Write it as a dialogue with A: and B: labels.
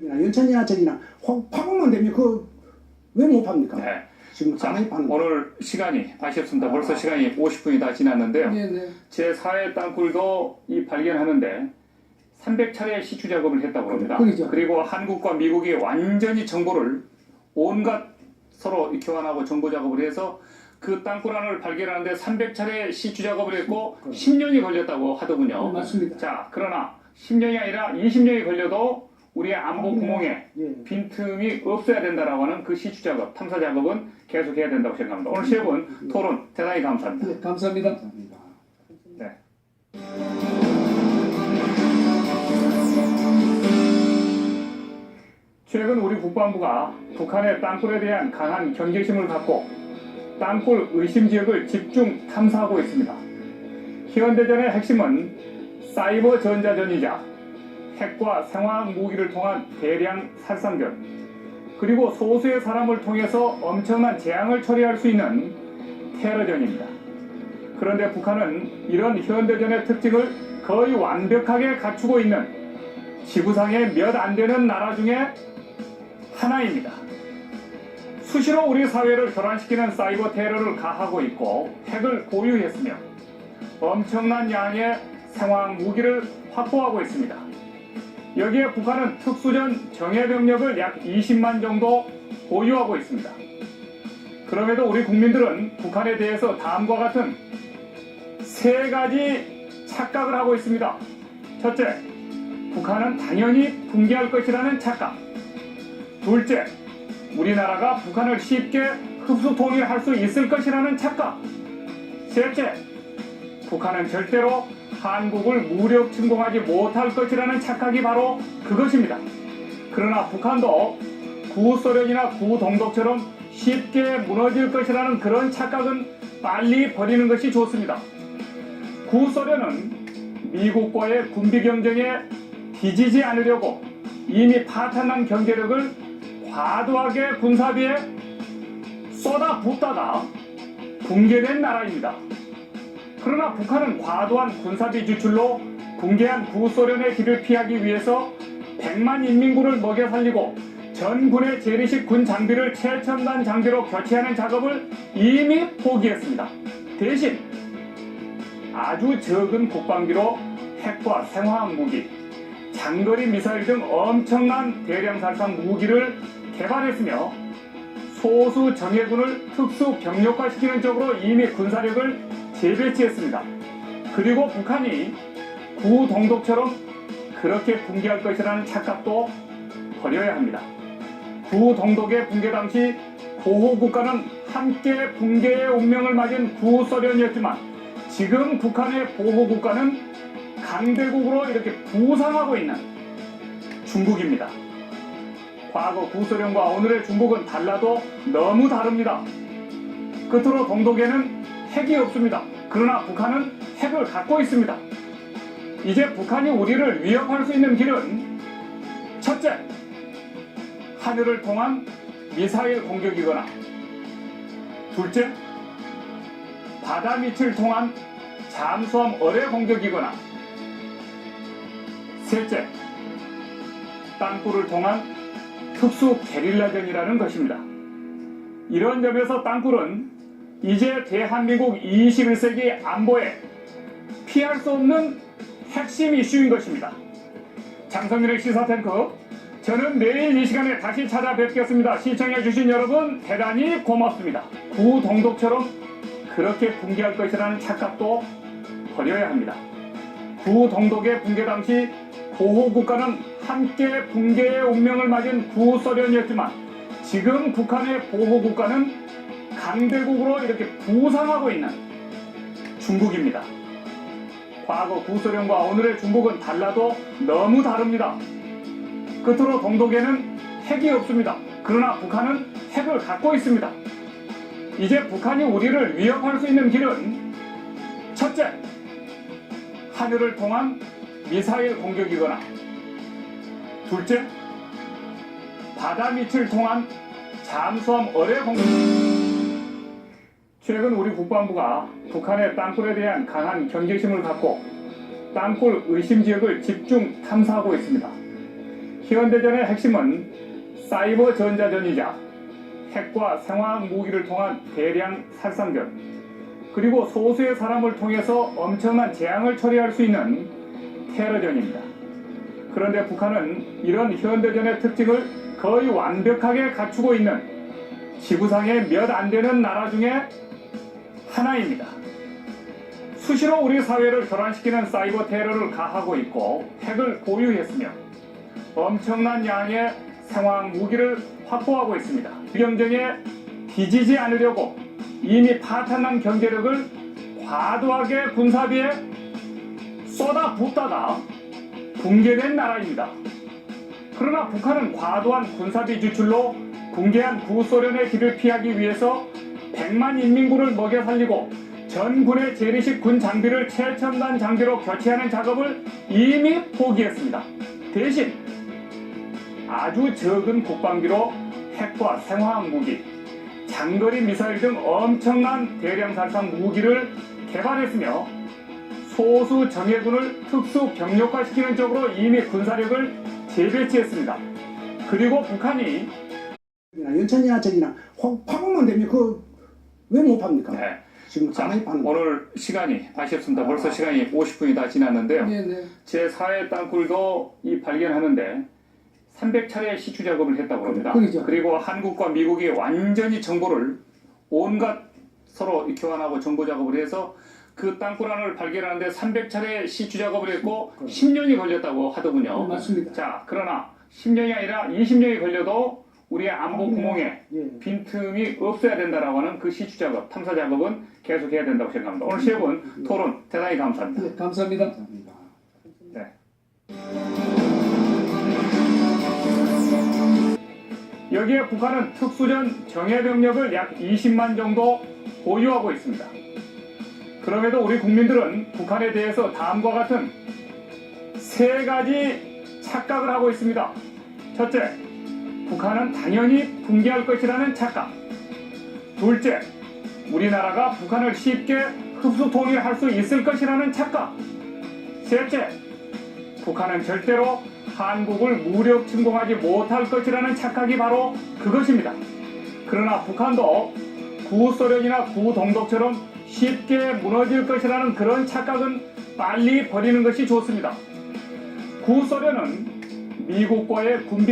A: 연천지하철이나 파고만 되면 그 왜 못 팝니까?
B: 네.
A: 지금 가만히 파는
B: 오늘 시간이 아쉽습니다. 벌써 시간이 50분이 다 지났는데요.
A: 네네.
B: 제 4회 땅굴도 이 발견하는데 300차례 시추 작업을 했다고 합니다.
A: 그렇죠.
B: 그리고 한국과 미국이 완전히 정보를 온갖 서로 교환하고 정보 작업을 해서 그 땅굴 안을 발견하는데 300차례 시추 작업을 했고 10년이 걸렸다고 하더군요.
A: 맞습니다.
B: 자, 그러나 10년이 아니라 20년이 걸려도 우리의 안보 구멍에
A: 예. 빈틈이
B: 없어야 된다라고 하는 그 시추 작업, 탐사 작업은 계속해야 된다고 생각합니다. 오늘 세 분 토론 대단히 감사합니다.
A: 네, 감사합니다. 감사합니다.
B: 네. 최근 우리 국방부가 북한의 땅굴에 대한 강한 경계심을 갖고 땅굴 의심 지역을 집중 탐사하고 있습니다. 현대전의 핵심은 사이버 전자전이자 핵과 생화학 무기를 통한 대량 살상전, 그리고 소수의 사람을 통해서 엄청난 재앙을 처리할 수 있는 테러전입니다. 그런데 북한은 이런 현대전의 특징을 거의 완벽하게 갖추고 있는 지구상에 몇 안 되는 나라 중에 하나입니다. 수시로 우리 사회를 교란시키는 사이버 테러를 가하고 있고 핵을 보유했으며 엄청난 양의 생화학 무기를 확보하고 있습니다. 여기에 북한은 특수전 정예병력을 약 20만 정도 보유하고 있습니다. 그럼에도 우리 국민들은 북한에 대해서 다음과 같은 세 가지 착각을 하고 있습니다. 첫째, 북한은 당연히 붕괴할 것이라는 착각. 둘째, 우리나라가 북한을 쉽게 흡수 통일할 수 있을 것이라는 착각. 셋째, 북한은 절대로 한국을 무력 침공하지 못할 것이라는 착각이 바로 그것입니다. 그러나 북한도 구소련이나 구동독처럼 쉽게 무너질 것이라는 그런 착각은 빨리 버리는 것이 좋습니다. 구소련은 미국과의 군비 경쟁에 뒤지지 않으려고 이미 파탄난 경제력을 과도하게 군사비에 쏟아붓다가 붕괴된 나라입니다. 그러나 북한은 과도한 군사비 지출로 붕괴한 구소련의 길을 피하기 위해서 100만 인민군을 먹여 살리고 전 군의 재래식 군 장비를 최첨단 장비로 교체하는 작업을 이미 포기했습니다. 대신 아주 적은 국방비로 핵과 생화학 무기, 장거리 미사일 등 엄청난 대량 살상 무기를 개발했으며 소수 정예군을 특수 병력화시키는 쪽으로 이미 군사력을 재배치했습니다. 그리고 북한이 구동독처럼 그렇게 붕괴할 것이라는 착각도 버려야 합니다. 구동독의 붕괴 당시 보호국가는 함께 붕괴의 운명을 맞은 구소련이었지만 지금 북한의 보호국가는 강대국으로 이렇게 부상하고 있는 중국입니다. 과거 구소련과 오늘의 중국은 달라도 너무 다릅니다. 끝으로 동독에는 핵이 없습니다. 그러나 북한은 핵을 갖고 있습니다. 이제 북한이 우리를 위협할 수 있는 길은 첫째, 하늘을 통한 미사일 공격이거나 둘째, 바다 밑을 통한 잠수함 어뢰 공격이거나 셋째, 땅굴을 통한 특수 게릴라전이라는 것입니다. 이런 점에서 땅굴은 이제 대한민국 21세기 안보에 피할 수 없는 핵심 이슈인 것입니다. 장성민의 시사탱크, 저는 내일 이 시간에 다시 찾아뵙겠습니다. 시청해주신 여러분 대단히 고맙습니다. 구동독처럼 그렇게 붕괴할 것이라는 착각도 버려야 합니다. 구동독의 붕괴 당시 보호국가는 함께 붕괴의 운명을 맞은 구소련이었지만 지금 북한의 보호국가는 강대국으로 이렇게 부상하고 있는 중국입니다. 과거 구소련과 오늘의 중국은 달라도 너무 다릅니다. 끝으로 동독에는 핵이 없습니다. 그러나 북한은 핵을 갖고 있습니다. 이제 북한이 우리를 위협할 수 있는 길은 첫째, 하늘을 통한 미사일 공격이거나 둘째, 바다 밑을 통한 잠수함 어뢰 공격. 최근 우리 국방부가 북한의 땅굴에 대한 강한 경계심을 갖고 땅굴 의심 지역을 집중 탐사하고 있습니다. 현대전의 핵심은 사이버 전자전이자 핵과 생화학 무기를 통한 대량 살상전, 그리고 소수의 사람을 통해서 엄청난 재앙을 처리할 수 있는 테러전입니다. 그런데 북한은 이런 현대전의 특징을 거의 완벽하게 갖추고 있는 지구상에 몇 안 되는 나라 중에 하나입니다. 수시로 우리 사회를 교란시키는 사이버 테러를 가하고 있고 핵을 보유했으며 엄청난 양의 생화학 무기를 확보하고 있습니다. 경쟁에 뒤지지 않으려고 이미 파탄난 경제력을 과도하게 군사비에 쏟아붓다가 붕괴된 나라입니다. 그러나 북한은 과도한 군사비 지출로 붕괴한 구소련의 길을 피하기 위해서 100만 인민군을 먹여 살리고 전 군의 재래식 군 장비를 최첨단 장비로 교체하는 작업을 이미 포기했습니다. 대신 아주 적은 국방비로 핵과 생화학 무기, 장거리 미사일 등 엄청난 대량 살상 무기를 개발했으며 소수 정예군을 특수 병력화시키는 쪽으로 이미 군사력을 재배치했습니다. 그리고 북한이
A: 연천이나 저기나 파고만 되면 그 왜 못 팝니까?
B: 네.
A: 지금 가만히 파는 거.
B: 오늘 시간이 아쉽습니다. 벌써 시간이 50분이 다 지났는데요.
C: 네네.
B: 제 4회 땅굴도 이 발견하는데 300차례 시추 작업을 했다고 합니다.
A: 그렇죠.
B: 그리고 한국과 미국이 완전히 정보를 온갖 서로 교환하고 정보 작업을 해서 그 땅굴 안을 발견하는데 300차례 시추 작업을 했고 10년이 걸렸다고 하더군요.
C: 맞습니다.
B: 자, 그러나 10년이 아니라 20년이 걸려도 우리의 안보 구멍에
A: 예.
B: 빈틈이 없어야 된다라고 하는 그 시추 작업, 탐사 작업은 계속해야 된다고 생각합니다. 오늘 세 분 토론 대단히 감사합니다.
C: 네, 감사합니다.
A: 감사합니다.
B: 네. 여기에 북한은 특수전 정예병력을 약 20만 정도 보유하고 있습니다. 그럼에도 우리 국민들은 북한에 대해서 다음과 같은 세 가지 착각을 하고 있습니다. 첫째, 북한은 당연히 붕괴할 것이라는 착각. 둘째, 우리나라가 북한을 쉽게 흡수 통일할 수 있을 것이라는 착각. 셋째, 북한은 절대로 한국을 무력 침공하지 못할 것이라는 착각이 바로 그것입니다. 그러나 북한도 구소련이나 구동독처럼 쉽게 무너질 것이라는 그런 착각은 빨리 버리는 것이 좋습니다. 구소련은 미국과의 군비